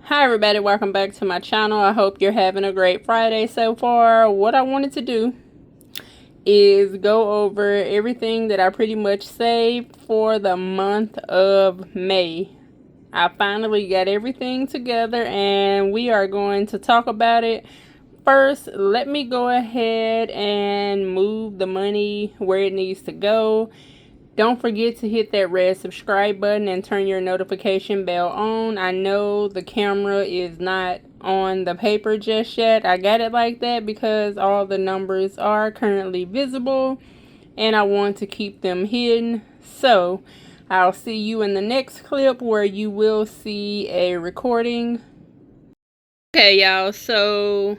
Hi everybody, welcome back to my channel. I hope you're having a great Friday so far. What I wanted to do is go over everything that I pretty much saved for the month of May. I finally got everything together and we are going to talk about it. First, let me go ahead and move the money where it needs to go. Don't forget to hit that red subscribe button and turn your notification bell on. I know the camera is not on the paper just yet. I got it like that because all the numbers are currently visible and I want to keep them hidden. So I'll see you in the next clip where you will see a recording. Okay, y'all, so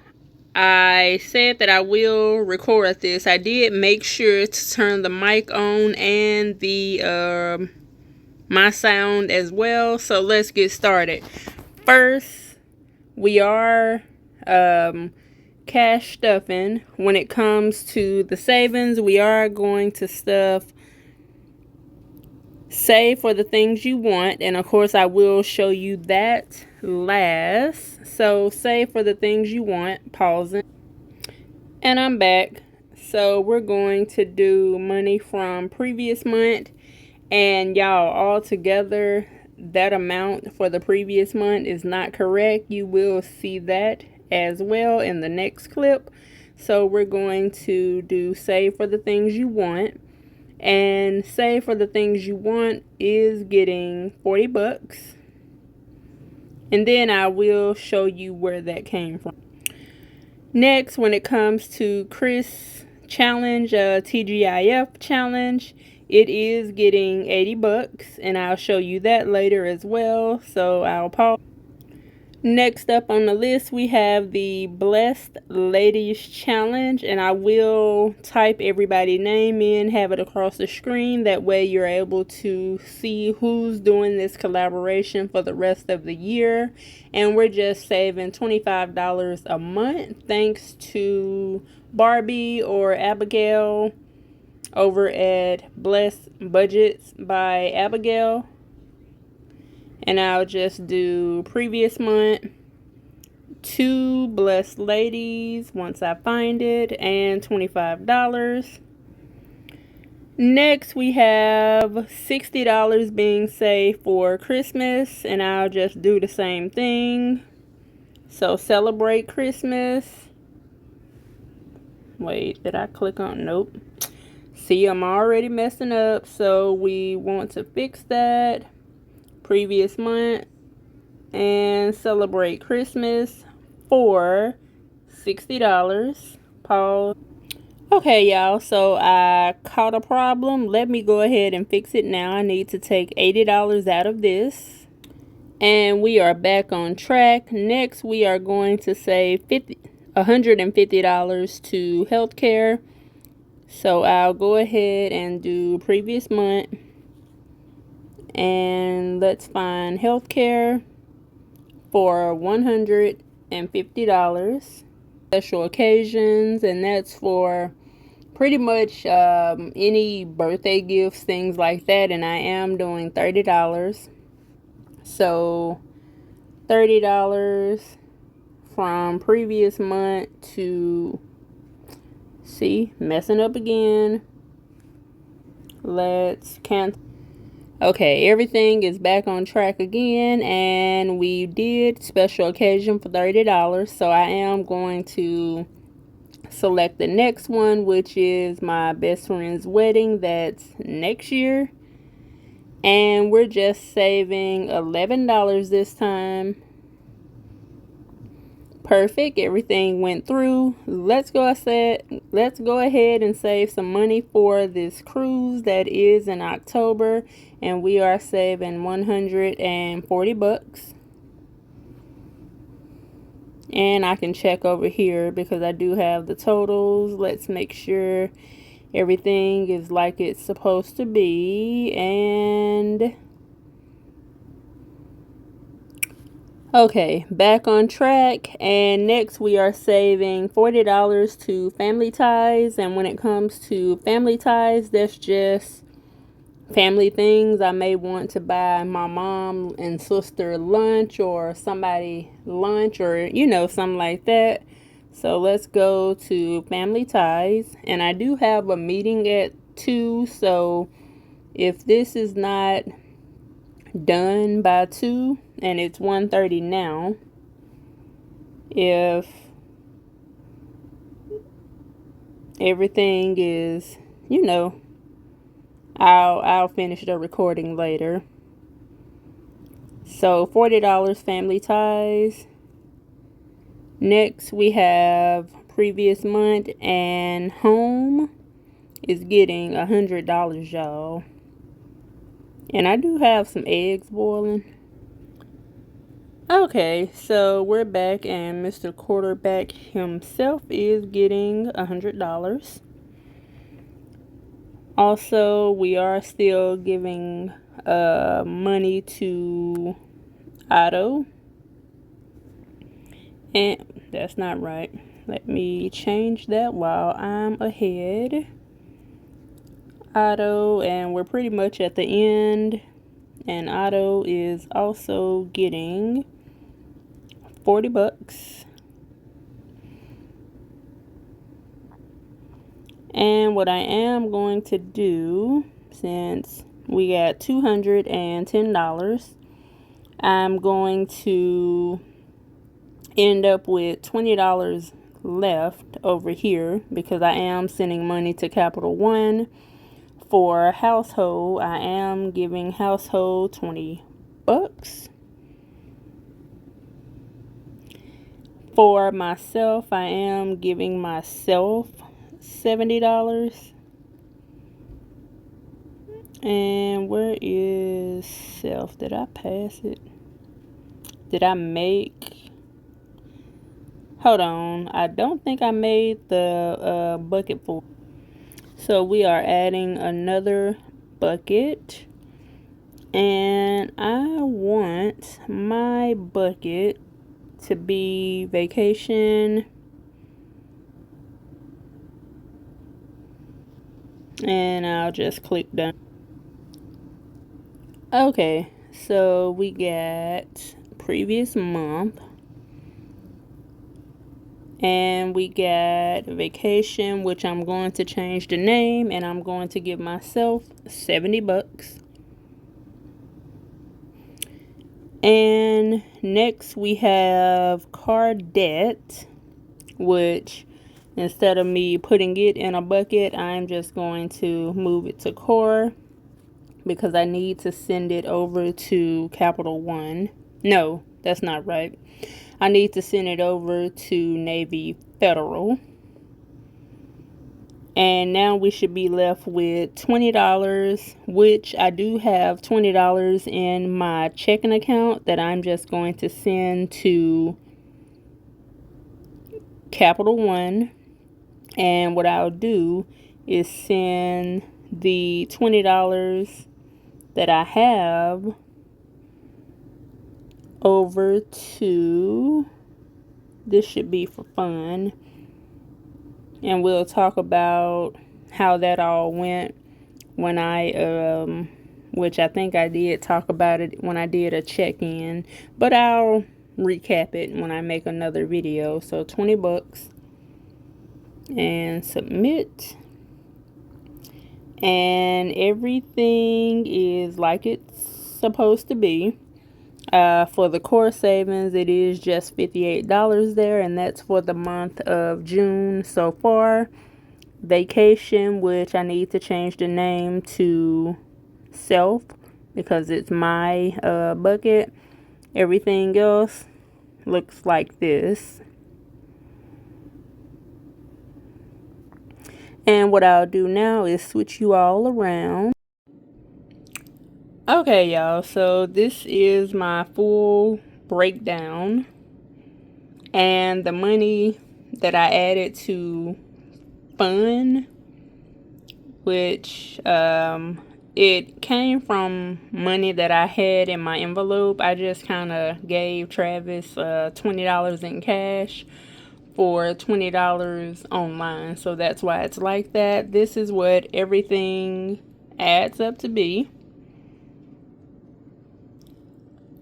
I said that I will record this. I did make sure to turn the mic on and the my sound as well. So let's get started. First, we are cash stuffing. When it comes to the savings, we are going to stuff save for the things you want, and of course I will show you that last. So save for the things you want, pausing. And I'm back. So we're going to do money from previous month, and y'all, all together that amount for the previous month is not correct. You will see that as well in the next clip. So we're going to do save for the things you want, and save for the things you want is getting 40 bucks, and then I will show you where that came from. Next, when it comes to Chris challenge, TGIF challenge, it is getting 80 bucks, and I'll show you that later as well. So I'll pause. Next up on the list, we have the Blessed Ladies Challenge, and I will type everybody's name in, have it across the screen. That way you're able to see who's doing this collaboration for the rest of the year. And we're just saving $25 a month thanks to Barbie or Abigail over at Blessed Budgets by Abigail. And I'll just do previous month, 2 Blessed Ladies once I find it, and $25. Next, we have $60 being saved for Christmas, and I'll just do the same thing. So celebrate Christmas. Wait, did I click on? Nope. See, I'm already messing up, so we want to fix that. Previous month, and celebrate Christmas for $60. Pause. Okay, y'all, so I caught a problem. Let me go ahead and fix it now. I need to take $80 out of this, and we are back on track. Next, we are going to save $150 to healthcare. So I'll go ahead and do previous month, and let's find healthcare for $150. Special occasions, and that's for pretty much any birthday gifts, things like that, and I am doing $30. So $30 from previous month to, see, messing up again. Let's cancel. Okay, everything is back on track again, and we did special occasion for $30. So I am going to select the next one, which is my best friend's wedding. That's next year, and we're just saving $11 this time. Perfect, everything went through. Let's go ahead and save some money for this cruise that is in October, and we are saving 140 bucks. And I can check over here because I do have the totals. Let's make sure everything is like it's supposed to be. And okay, back on track. And next we are saving $40 to Family Ties. And when it comes to Family Ties, that's just family things. I may want to buy my mom and sister lunch, or somebody lunch, or something like that. So let's go to family ties. And I do have a meeting at 2, so if this is not done by 2, and it's 1:30 now, if everything is, I'll finish the recording later. So $40 family ties. Next we have previous month, and home is getting $100, y'all. And I do have some eggs boiling. Okay, so we're back, and Mr. Quarterback himself is getting $100. Also, we are still giving money to Otto. And that's not right. Let me change that while I'm ahead. Otto, and we're pretty much at the end. And Otto is also getting $40. And what I am going to do, since we got $210, I'm going to end up with $20 left over here, because I am sending money to Capital One. For household, I am giving household $20. For myself, I am giving myself $70. And where is self? Did I pass it? Did I make? Hold on. I don't think I made the bucket full. So we are adding another bucket. And I want my bucket to be vacation. And I'll just click done. Okay, so we got previous month. And we got vacation, which I'm going to change the name, and I'm going to give myself $70. And next we have car debt, which instead of me putting it in a bucket, I'm just going to move it to core, because I need to send it over to Capital One. No, that's not right. I need to send it over to Navy Federal. And now we should be left with $20, which I do have $20 in my checking account that I'm just going to send to Capital One. And what I'll do is send the $20 that I have over to, this should be for fun, and we'll talk about how that all went when I which I think I did talk about it when I did a check-in, but I'll recap it when I make another video. So $20 and submit, and everything is like it's supposed to be. For the core savings, it is just $58 there, and that's for the month of June so far. Vacation, which I need to change the name to self, because it's my bucket. Everything else looks like this. And what I'll do now is switch you all around. Okay, y'all, so this is my full breakdown, and the money that I added to fun, which it came from money that I had in my envelope. I just kind of gave Travis $20 in cash for $20 online, so that's why it's like that. This is what everything adds up to be.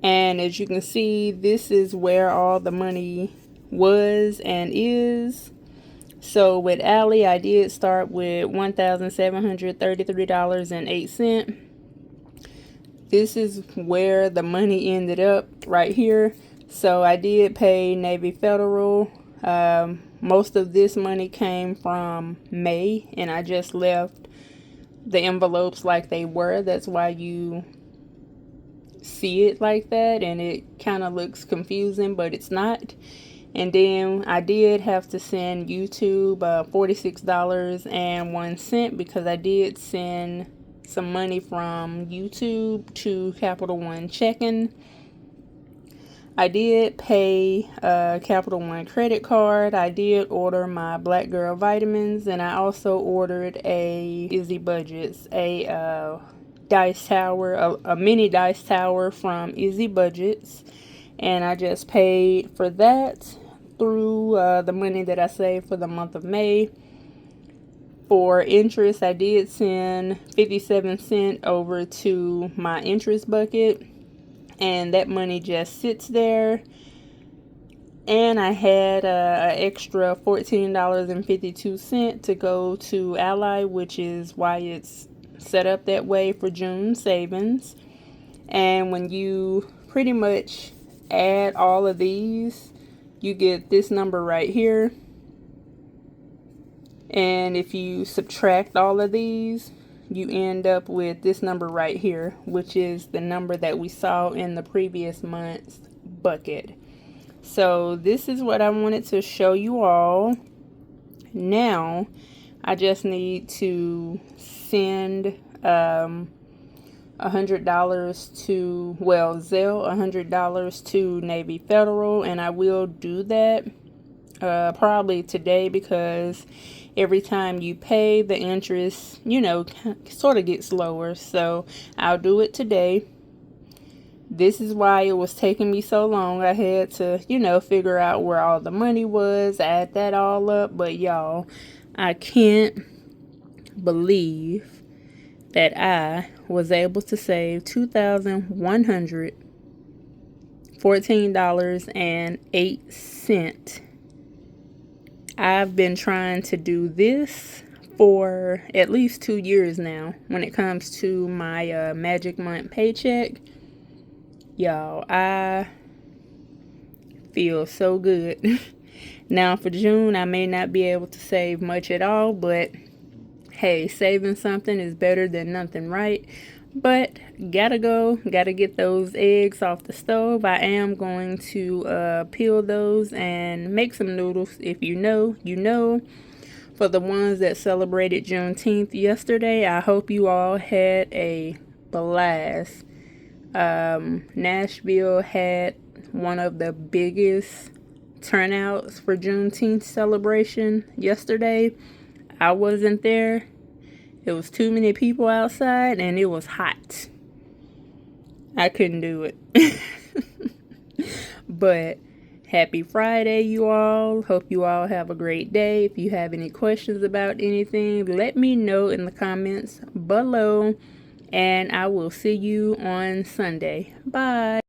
And as you can see, this is where all the money was and is. So with Allie, I did start with $1,733.08. This is where the money ended up right here. So I did pay Navy Federal. Most of this money came from May, and I just left the envelopes like they were. That's why you see it like that, and it kind of looks confusing, but it's not. And then I did have to send YouTube $46.01 because I did send some money from YouTube to Capital One checking. I did pay Capital One credit card. I did order my Black Girl vitamins, and I also ordered a Izzy Budgets, a dice tower, a mini dice tower from Izzy Budgets, and I just paid for that through the money that I saved for the month of May. For interest, I did send 57 cents over to my interest bucket, and that money just sits there. And I had an extra $14.52 to go to Ally, which is why it's set up that way for June savings. And when you pretty much add all of these, you get this number right here. And if you subtract all of these, you end up with this number right here, which is the number that we saw in the previous month's bucket. So this is what I wanted to show you all. Now I just need to send $100 to, well, Zelle $100 to Navy Federal, and I will do that probably today, because every time you pay, the interest, sort of gets lower. So I'll do it today. This is why it was taking me so long. I had to, figure out where all the money was, add that all up. But y'all, I can't believe that I was able to save $2,114.08. I've been trying to do this for at least 2 years now when it comes to my Magic Month paycheck. Y'all, I feel so good. Now for June, I may not be able to save much at all, but hey, saving something is better than nothing, right? But gotta get those eggs off the stove. I am going to peel those and make some noodles. If you know, you know. For the ones that celebrated Juneteenth yesterday, I hope you all had a blast. Nashville had one of the biggest turnouts for Juneteenth celebration yesterday. I wasn't there. It was too many people outside, and it was hot. I couldn't do it. But happy Friday, you all. Hope you all have a great day. If you have any questions about anything, let me know in the comments below. And I will see you on Sunday. Bye.